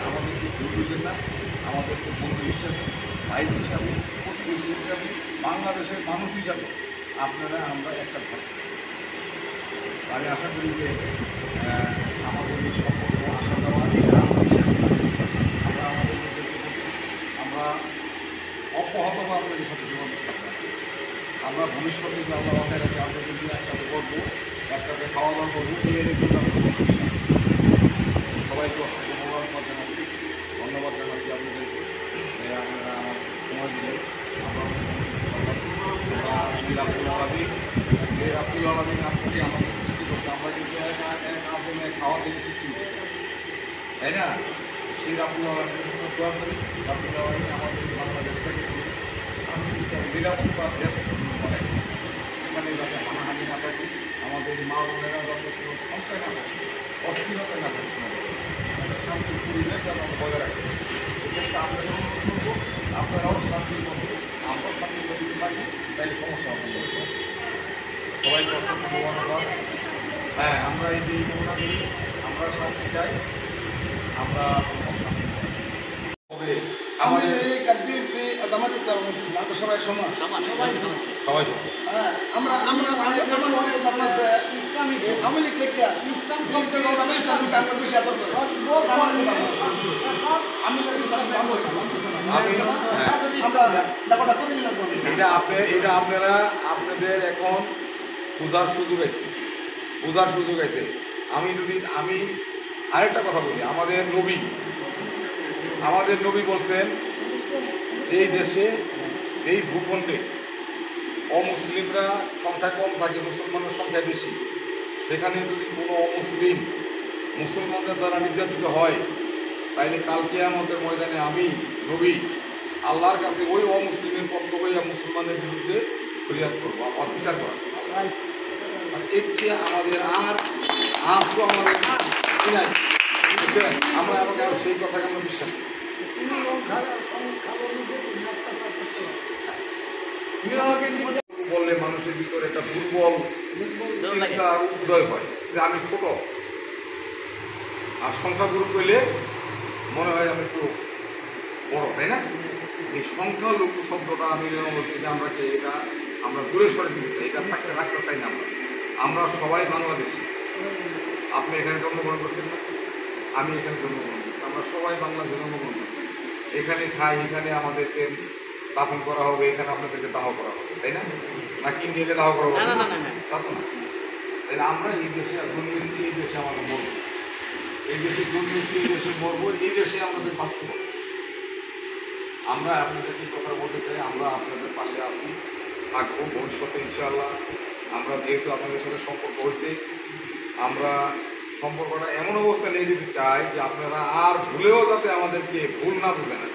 আমাদেরকে ভুল বুঝেন না, আমাদেরকে বন্ধু হিসাবে, ভাই হিসাবে, প্রতিবেশী হিসাবে, বাংলাদেশের মানুষ হিসাবে আপনারা আমরা একসাথে থাকবো। আমি আশা করি যে আমাদের এই সম্পর্ক আশা দেওয়া আমরা আমাদের আমরা অব্যাহতভাবে আপনাদের সাথে যোগাযোগ করতে আমরা ভবিষ্যতে যে আল্লাহ রাখে আমরা কিন্তু একসাথে করবো, একসাথে খাওয়া দাওয়া করবো, এর জন্য আমি সবাইকে অসংখ্য ধন্যবাদ জানাচ্ছি আপনাদেরকে। আপনারা আমার সময় দিলে আব্দুল আলমিন আপনাকে আমাকে সৃষ্টি করছে, আমরা কিন্তু এক খাওয়া থেকে সৃষ্টি করছি, তাই না? সেই আব্দুল আলমিনের জন্য দোয়া করি, আব্দুল আলমিন আমাদের বাংলাদেশটাকে নিরাপত্তা দেশ করে, এখানে যাতে হানাহানি না থাকে, আমাদের মা বোনেরা যাতে কোনো সংখ্যায় না থাকে, অস্থিরতা না থাকে, শান্তির পরিবেশ যেন বজায় রাখে। সেক্ষেত্রে আমরা অনুরোধ করবো আপনারাও শান্তির মধ্যে, আমরাও শান্তির মধ্যে থাকি, তাই সমস্যা হবে। সবাইকে অসংখ্য ধন্যবাদ। হ্যাঁ, আমরা এই যে কামনা করি, আমরা শান্তি চাই, আমরা আমাদের সবাই সমান, সবাই হ্যাঁ। আমরা আমরা আমার মনে কথা আছে আওয়ামী লীগ থেকে এটা আপনারা আপনাদের এখন পূজার সুযোগ আছে। আমি আরেকটা কথা বলি, আমাদের নবী বলছেন, এই দেশে এই ভূখণ্ডে অমুসলিমরা সংখ্যা কম থাকে, মুসলমানের সংখ্যা বেশি, সেখানে যদি কোনো অমুসলিম মুসলমানদের দ্বারা নির্যাতিত হয়, তাইলে কাল কিয়ামতের ময়দানে আমি নবী আল্লাহর কাছে ওই অমুসলিমের পক্ষ হইয়া মুসলমানের বিরুদ্ধে ফরিয়াদ করবো, বিচার করা। এর চেয়ে আমাদের আর তো আমাদের নাই, আমরা আমাকে সেই কথাকে আমরা বিশ্বাস করি। বললে মানুষের ভিতরে একটা দুর্বল উদয় হয় যে আমি ছোট, আর সংখ্যাগুরু করলে মনে হয় আমি একটু বড়, তাই না? এই সংখ্যালঘু শব্দটা আমি বলছি যে আমরা দূরে সরে দিতে চাই, এটা রাখতে চাই না। আমরা সবাই বাংলাদেশি। আপনি এখানে জন্মগ্রহণ করছেন না, আমি এখানে জন্মগ্রহণ করছি, আমরা সবাই বাংলাদেশে জন্মগ্রহণ করছি। এখানে খাই, এখানে আমাদেরকে দাফন করা হবে, এখানে আপনাদেরকে দাহ করা হবে, তাই না? নাকি ইন্ডিয়াতে দাহ করা হবে? তা তো না। তাহলে আমরা এই দেশে জন্মেছি, এই দেশে আমাদের মরবো, এই দেশে জন্মেছি, এই দেশে মরবো, এই দেশে আমাদের বাঁচতে হবে। আমরা আপনাদেরকে কথা বলতে চাই, আমরা আপনাদের পাশে আছি, থাকবো ভবিষ্যতে ইনশাআল্লাহ। আমরা যেহেতু আপনাদের সাথে সম্পর্ক হয়েছে, আমরা সম্পর্কটা এমন অবস্থা নিয়ে যেতে চাই যে আপনারা আর ভুলেও যাতে আমাদেরকে ভুল না বুঝে না।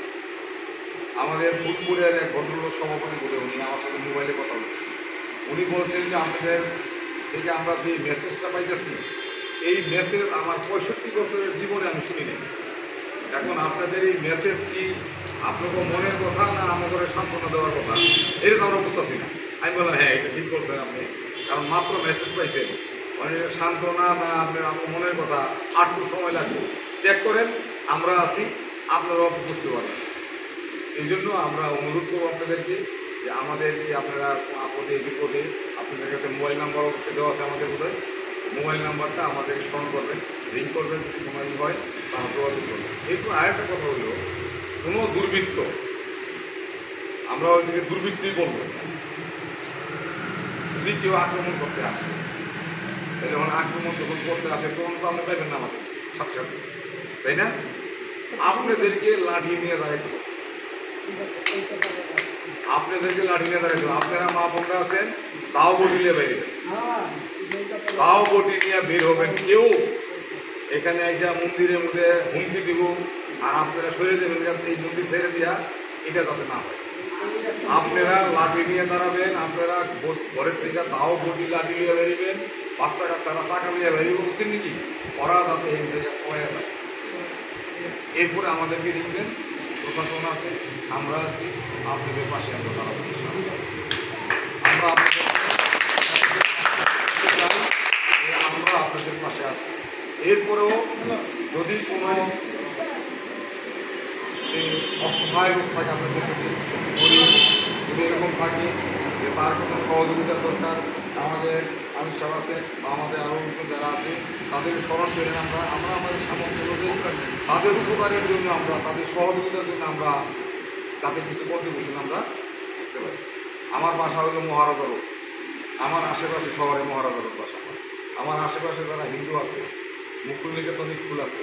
আমাদের ফুলপুরের এক ভদ্রলোক সমাপনী বলে, উনি আমার সাথে মোবাইলে কথা বলছেন, উনি বলছেন যে আপনাদের থেকে আমরা যে মেসেজটা পাইতেছি, এই মেসেজ আমার 65 বছরের জীবনে আমি শুনি নাই। এখন আপনাদের এই মেসেজ কি আপনাকে মনের কথা না আমাদের সান্ত্বনা দেওয়ার কথা, এটা তো আমরা বুঝতেছি না। আমি বললাম হ্যাঁ, এটা ঠিক করছেন আপনি, কারণ মাত্র মেসেজ পাইছেন, মানে সান্ত্বনা না আপনার আমার মনের কথা আটটু সময় লাগবে। চেক করেন, আমরা আছি, আপনারাও বুঝতে পারবেন। এই জন্য আমরা অনুরোধ করবো আপনাদেরকে যে আমাদেরকে আপনারা আপদে বিপদে আপনাদের কাছে মোবাইল নাম্বার অবশ্যই দেওয়া আছে আমাদের বোধহয়, মোবাইল নাম্বারটা আমাদের স্মরণ করবেন, রিং করবেন, যদি কোনো হয় তারা যোগাযোগ করবেন। এরপর আরেকটা কথা হলো, কোনো দুর্বৃত্ত, আমরা ওইদিকে দুর্বৃত্তই বলবো, যদি কেউ আক্রমণ করতে আসে, যখন আক্রমণ যখন করতে আসে তখন তো আপনি পাইবেন না আমাদের সাথে সাথে, তাই না? আপনাদেরকে লাঠি নিয়ে দাঁড়াইতে হবে, আপনাদেরকে লাঠি নিয়ে দাঁড়াইতে হবে। আপনারা মা বোনরা আছেন, তাও বটি নিয়ে বেরিয়ে বের হবেন। কেউ এখানে এসে মন্দিরের মধ্যে হুমকি দিব আর আপনারা সরে দেবেন, এই মন্দির ছেড়ে দিয়া, এটা যাতে না হয়। আপনারা লাঠি নিয়ে দাঁড়াবেন, আপনারা ঘরের থেকে তাও বটি লাঠি নিয়ে বেরিবেন, বাচ্চা কাচ্চারা টাকা নিয়ে বেরিয়ে বুঝছেন নাকি, ওরা যাতে এই জায়গায় পড়ে যায়। এরপরে আমাদেরকে দেখবেন, প্রশাসন আছে, আমরা আছি, আপনাদের পাশে আমরা দাঁড়াবো। আমরা আপনাদের এরপরেও যদি কোনো অসহায় লোক থাকে আপনাদের কাছে গরিব যদি এরকম থাকে যে তার কোনো সহযোগিতার দরকার, আমাদের আমির সাহেব আছে বা আমাদের আরও যারা আছে তাদের স্মরণ করেন আমরা আমাদের সামর্থ্য অনুযায়ী তাদের উপকারের জন্য আমরা তাদের সহযোগিতার জন্য আমরা তাদের কিছু কন্ট্রিবিউশন আমরা করতে পারি। আমার বাসা হলো মহারাজা রোড, আমার আশেপাশে শহরে মহারাজা রোড বাসা। আমার আশেপাশে যারা হিন্দু আছে, মুকুল নিকেতন স্কুল আছে,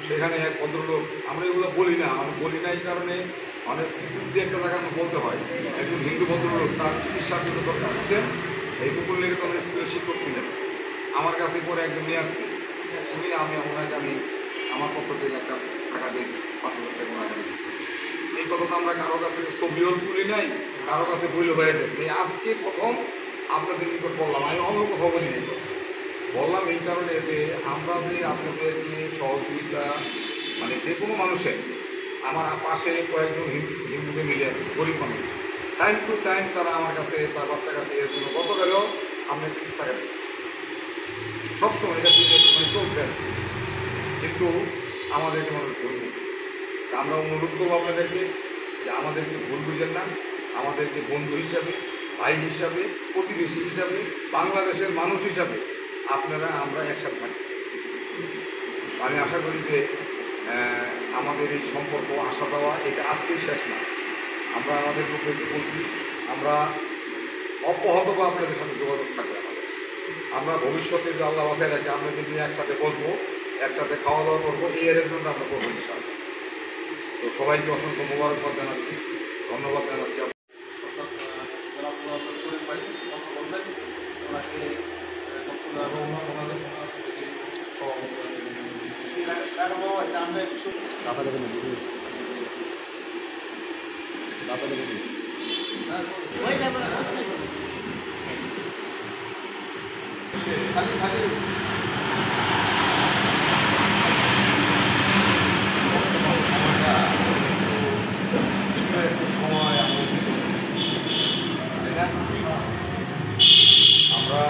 সেখানে এক ভদ্রলোক, আমরা এগুলো বলি না, আমি বলি না এই কারণে অনেক কিছু দিয়ে একটা জায়গা আমার বলতে হয়। একজন হিন্দু ভদ্রলোক তার চিকিৎসার জন্য দরকার হচ্ছেন, এই মুকুল নিকেতন স্কুলের শিক্ষক ছিলেন, আমার কাছে পরে একজন নিয়ে আসছে, উনি আমি আমার পক্ষ থেকে একটা টাকা দিয়ে দিচ্ছি, 5,000 টাকা টাকা দিচ্ছি। এই কথাটা আমরা কারো কাছে ছবিও তুলি নাই, কারো কাছে বইলে হয়ে গেছে। এই আজকে প্রথম আপনাদের নিকট বললাম, আমি অন্য কথা বলি নাই, বললাম এই কারণে যে আমরা যে আপনাদেরকে সহযোগিতা মানে যে কোনো মানুষের, আমার পাশে কয়েকজন হিন্দুকে মিলে আছে, গরিব মানুষ, টাইম টু টাইম তারা আমার কাছে তার বাচ্চার কাছে এর জন্য গতকালেও আপনি 30 টাকা দিচ্ছেন, সবসময় এটা মানে চলছে আর কি। কিন্তু আমাদেরকে মানুষ ভুল বুঝে, আমরা অনুরোধ করবো আপনাদেরকে যে আমাদেরকে ভুল বুঝেন না, আমাদেরকে বন্ধু হিসাবে, ভাই হিসাবে, প্রতিবেশী হিসাবে, বাংলাদেশের মানুষ হিসাবে আপনারা আমরা একসাথে থাকি। আমি আশা করি যে আমাদের এই সম্পর্ক আশা দেওয়া এটা আজকেই শেষ না, আমরা আমাদের পক্ষে বলছি, আমরা অব্যাহত আপনাদের সাথে যোগাযোগ থাকবে আমাদের। আমরা ভবিষ্যতে যে আল্লাহ বাসায় রাখি আমরা কিন্তু একসাথে বসবো, একসাথে খাওয়া দাওয়া করবো, এই অ্যারেঞ্জমেন্ট আমরা করবো ইনশাআল্লাহ। তো সবাইকে অসংখ্য মোবারকবাদ জানাচ্ছি, ধন্যবাদ জানাচ্ছি। আমরা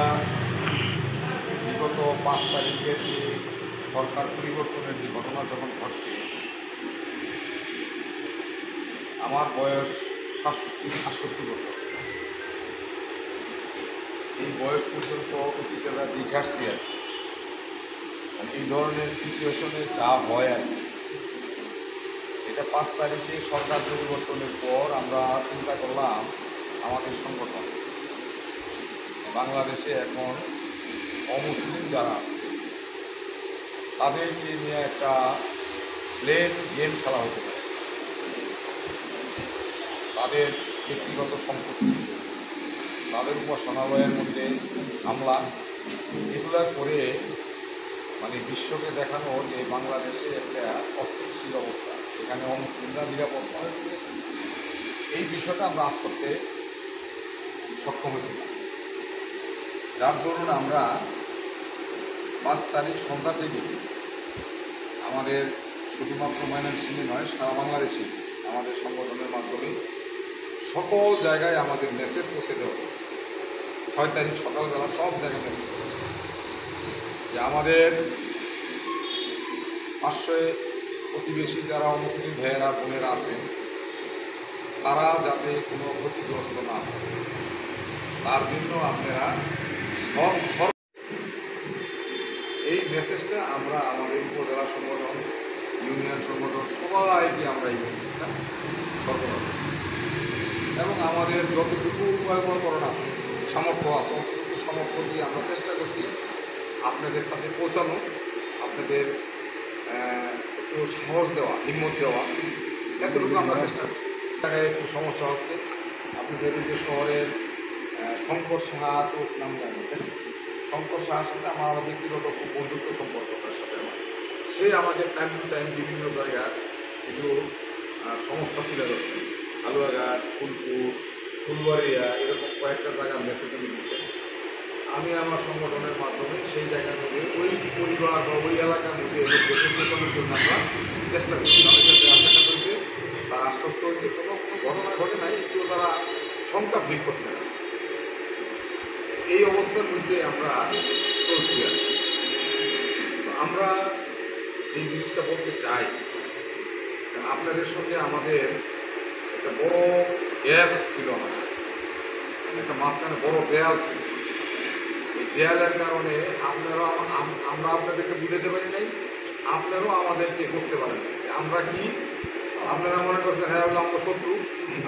বিগত 5 তারিখের যে সরকার পরিবর্তনের যে ঘটনা যখন ঘটছে, আমার বয়স 67 বছর। এই বয়স পর্যন্ত অতীতেরা দেখে আসছি আর কি, এই ধরনের সিচুয়েশনে যা হয় আর কি, এটা 5 তারিখে সরকার পরিবর্তনের পর আমরা চিন্তা করলাম আমাদের সংগঠন বাংলাদেশে এখন অমুসলিম যারা আছে তাদেরকে নিয়ে একটা প্লেন গেম খেলা হতে পারে, তাদের ব্যক্তিগত সম্পত্তি, তাদের উপাসনালয়ের মধ্যে হামলা, এগুলা করে মানে বিশ্বকে দেখানো যে বাংলাদেশে একটা অস্থিতিশীল অবস্থা, এখানে অমুসলিমরা নিরাপদ নয়। এই বিষয়টা আমরা আজ করতে সক্ষম হয়েছিলাম, যার দরুন আমরা 5 তারিখ সন্ধ্যা থেকে আমাদের শুধুমাত্র ময়মনসিংহে নয়, সারা বাংলাদেশে আমাদের সংগঠনের মাধ্যমে সকল জায়গায় আমাদের মেসেজ পৌঁছে দেওয়া হচ্ছে। 6 তারিখ সকালবেলা সব জায়গায় মেসেজ যে আমাদের পাশে প্রতিবেশী যারা মুসলিম ভাইয়েরা বোনেরা আছেন তারা যাতে কোনো ক্ষতিগ্রস্ত না হয়, তার জন্য আপনারা এই মেসেজটা আমরা আমাদের উপজেলা সংগঠন, ইউনিয়ন সংগঠন সবাইকে আমরা এই মেসেজটা সরবরাহ করি এবং আমাদের যতটুকু উপায়করণ আছে, সামর্থ্য আছে, অতটুকু সামর্থ্য দিয়ে আমরা চেষ্টা করছি আপনাদের কাছে পৌঁছানো, আপনাদের একটু সাহস দেওয়া, হিম্মত দেওয়া, এতটুকু আমরা চেষ্টা করছি। জায়গায় একটু সমস্যা হচ্ছে, আপনাদের এই যে শহরের শঙ্কর সাহা তো নাম জানেন, শঙ্কর সাহার সাথে আমার ব্যক্তিগত খুব বন্ধুত্ব সম্পর্ক, তার সাথে আমার সে আমাকে টাইম টু টাইম বিভিন্ন জায়গায় কিছু সমস্যা তুলে ধরছে, হালুয়াঘাট, ফুলপুর, ফুলবাড়িয়া, এরকম কয়েকটা জায়গার মেসেজ আমি দিচ্ছেন। আমি আমার সংগঠনের মাধ্যমে সেই জায়গার মধ্যে ওই পরিবার বা ওই এলাকার মধ্যে পরিবর্তনের জন্য আমরা চেষ্টা করছি। তাদের সাথে আলোচনা করেছে, তারা আশ্বস্ত হয়েছে, কোনো ঘটনা ঘটে নাই, একটু তারা শঙ্কা ভিড় করছে না। এই অবস্থার মধ্যে আমরা চলছি আর আমরা এই জিনিসটা বলতে চাই, আপনাদের সঙ্গে আমাদের একটা বড় গ্যাপ ছিল, আমাদের একটা মাঝখানে বড় দেয়াল ছিল। এই দেয়ালের কারণে আপনারা আমরা আপনাদেরকে বুঝাতে পারি নাই, আপনারাও আমাদেরকে বুঝতে পারেন আমরা কি। আপনারা মনে করছেন হ্যাঁ বলে আমরা শত্রু,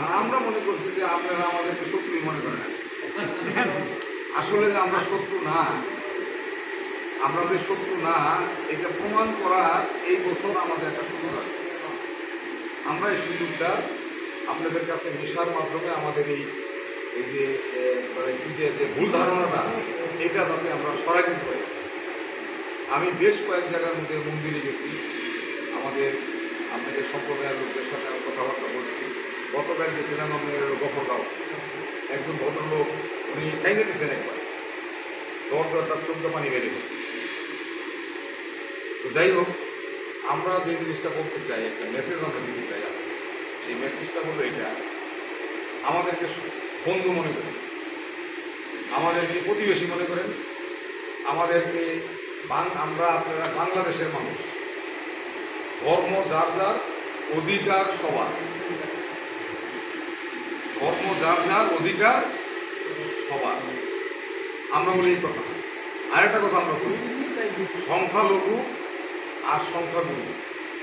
আর আমরা মনে করছি যে আপনারা আমাদেরকে শত্রুই মনে করেন। আসলে যে আমরা শত্রু না, আমরা যে শত্রু না এটা প্রমাণ করার এই বছর আমাদের একটা সুযোগ আছে। আমরা এই সুযোগটা আপনাদের কাছে মিশার মাধ্যমে আমাদের এই যে যে ভুল ধারণাটা এটা যাতে আমরা সরাই দিতে পারি। আমি বেশ কয়েক জায়গার মধ্যে মন্দিরে গেছি, আপনাদের সম্প্রদায়ের লোকদের সাথে আমি কথাবার্তা বলছি। গতকাল গেছিলাম আপনাদের গফরগাঁও, একজন ভদ্রলোক উনি খাইয়ে দিয়েছেন একবার, তার চোদ্দ পানি বেড়ে গেছে। তো যাই হোক, আমরা যে জিনিসটা বলতে চাই, একটা মেসেজ আমরা দিতে চাই, সেই মেসেজটা হলো এটা, আমাদেরকে বন্ধু মনে করেন, আমাদেরকে প্রতিবেশী মনে করেন, আমাদেরকে আপনারা বাংলাদেশের মানুষ, ধর্ম যার যার, অধিকার সবার, ধর্ম যার যার, অধিকার সবার, আমরা বলি এই কথা। আরেকটা কথা আমরা বলি, সংখ্যালঘু আর সংখ্যাগুরু।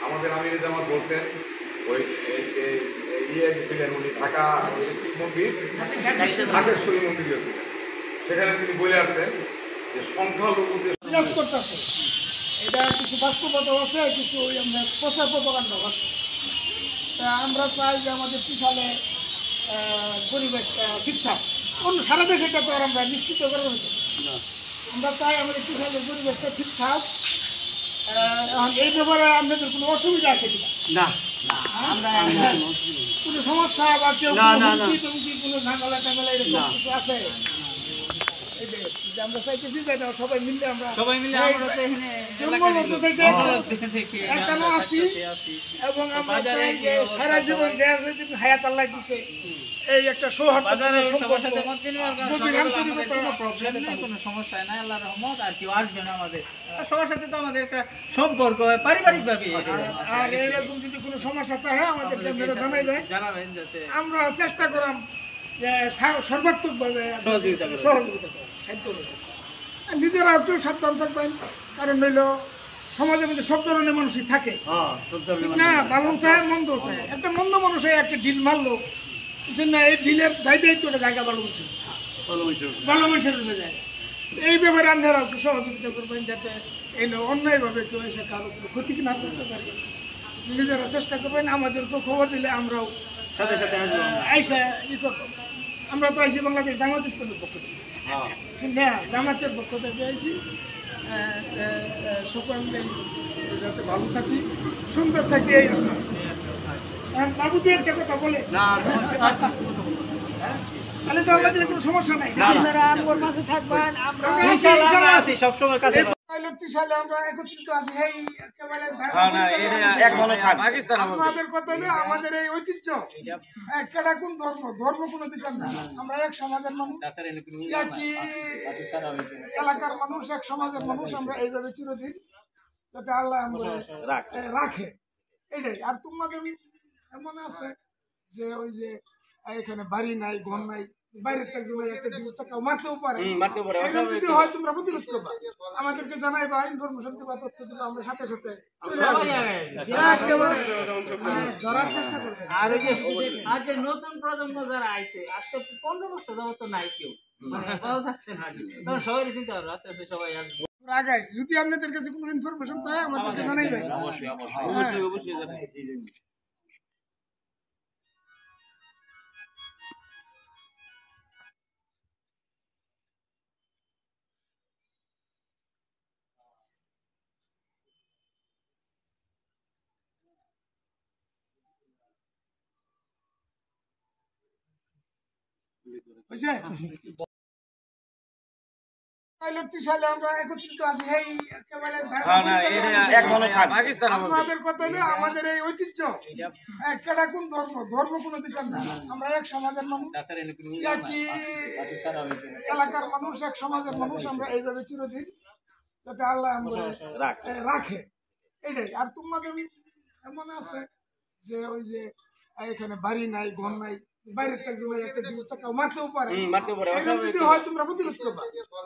আমাদের আমির জামাত বলছেন, ওই গেছিলেন উনি ঢাকা মন্দির, ঢাকেশ্বরী মন্দির গেছিলেন, সেখানে তিনি বলে আসছেন যে সংখ্যালঘুতে করতেছে। এটা কিছু বাস্তবতাও আছে, কিছু প্রচার প্রপাগান্ডাও আছে। তা আমরা চাই যে আমাদের পিছনে পরিবেশটা ঠিকঠাক, অন্য সারা দেশে এটা তো আর আমরা নিশ্চিত করবো না। আমরা চাই আমাদের পিছনে পরিবেশটা ঠিকঠাক। এখন এই ব্যাপারে আপনাদের কোনো অসুবিধা আছে কিনা? না, কোনো সমস্যা বা কেউ কোনো ঝামেলা টামেলা এরকম কিছু আছে? আমরা চাইতেছি যে সবাই মিলে আছি, এবং আমরা চাই যে সারা জীবন যে হায়াত আল্লাহ দিছে এই একটা সৌহার্দ্য, কোনো সমস্যা নাই, আল্লাহর রহমত। আর কেউ আসবে না আমাদের সবার সাথে, তো আমাদের একটা সম্পর্ক পারিবারিক ভাবে। আর এরকম যদি কোনো সমস্যা থাকে আমাদেরকে জানাবেন, যাতে আমরা চেষ্টা করাম যে সর্বাত্মক ভাবে সহযোগিতা করা। নিজেরা একটু সাবধান থাকবেন, কারণ হইল সমাজের মধ্যে সব ধরনের মানুষই থাকে না, ভালো থাকে মন্দ থাকে। একটা মন্দ মানুষ একটা ঢিল মারলো, এই ঢিলের দায়িত্বটা জায়গা ভালো মানুষের উঠে যায়। এই ব্যাপারে আপনারা একটু সহযোগিতা করবেন, যাতে এই অন্যায়ভাবে কেউ এসে কারো ক্ষতি না করতে পারে। নিজেরা চেষ্টা করবেন, আমাদেরকে খবর দিলে আমরাও সাথে সাথে আইসা ই করবো। আমরা তো আইসি বাংলাদেশ জামাত ইসলামের পক্ষ থেকে, জামাতের পক্ষ থেকে আইসি। সকলে যাতে ভালো থাকি, সুন্দর থাকি, এই আশা। বাবুদি একটা কথা বলে, তাহলে তো আমাদের কোনো সমস্যা নাই, আমার মাঝে থাকবেন, আমরা সবসময় কাছে। সালে আমরা একত্রিত আছি, এই একেবারে আমাদের কথা হলো আমাদের এই ঐতিহ্য। একটা কোন ধর্ম কোনো বিচার না, আমরা এক সমাজের মানুষ, একই এলাকার মানুষ, এক সমাজের মানুষ। আমরা এইভাবে চিরদিন যাতে আল্লাহ আমাদের রাখে, এটাই। আর তোমাদের এমন আছে যে ওই যে এখানে বাড়ি নাই, ঘর নাই, বাইরের একটা মারতেও পারে, যদি হয় তোমরা প্রতিরোধ করবা, আমাদেরকে জানাইবা, ইনফরমেশন দিবা, তথ্য দিবা, আমরা সাথে সাথে ধরার চেষ্টা করবো। আর যে নতুন প্রজন্ম যারা আইছে, আজকে 15 বছর যাবত তো নাই কেউ, পাওয়া যাচ্ছে না, সবাই চিন্তা করো, আস্তে আস্তে সবাই আসবে। যদি আপনাদের কাছে কোনো ইনফরমেশন থাকে আমাদেরকে জানাইবেন। অবশ্যই সালে আমরা একত্রিত আছি, এই একেবারে আমাদের কথা হলো আমাদের এই ঐতিহ্য। একটা কোন ধর্ম কোনো বিচার না, আমরা এক সমাজের মানুষ, একই এলাকার মানুষ, এক সমাজের মানুষ। আমরা এইভাবে চিরদিন যাতে আল্লাহ আমাদের রাখে, এটাই। আর তোমাদের এমন আছে যে ওই যে এখানে বাড়ি নাই, ঘর নাই, বাইরের থেকে একটা জিনিস মারতেও পারে, এরকম যদি হয় তোমরা প্রতিরোধ করবা,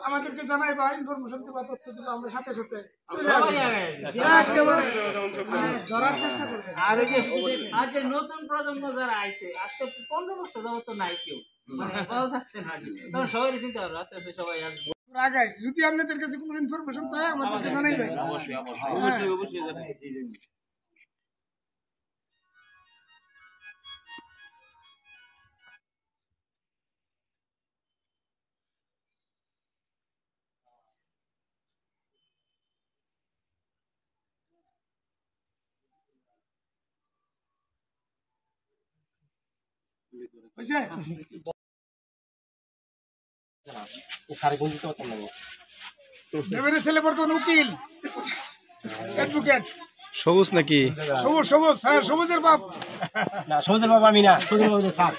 আমাদেরকে জানাইবা, ইনফরমেশন দিবা, তথ্য দিবা, আমরা সাথে সাথে চলে আসবো। একেবারে ধরার চেষ্টা করবো। আর যে নতুন প্রজন্ম যারা আইছে আজকে 15 বছর যাবত তো নাই কেউ, পাওয়া যাচ্ছে না আর কি। তখন সবাই চিন্তা করো আস্তে আস্তে সবাই আসবে। আগাই যদি আপনাদের কাছে কোনো ইনফরমেশন থাকে আমাদেরকে জানাইবেন। অবশ্যই জানাই। বুঝছে? দেবের ছেলে বর্তমান উকিল, অ্যাডভোকেট। সবুজ নাকি? সবুজ, সবুজ, স্যার সবুজের বাপ। না, সবুজের বাবা আমি না, সবুজের বাবা স্যার।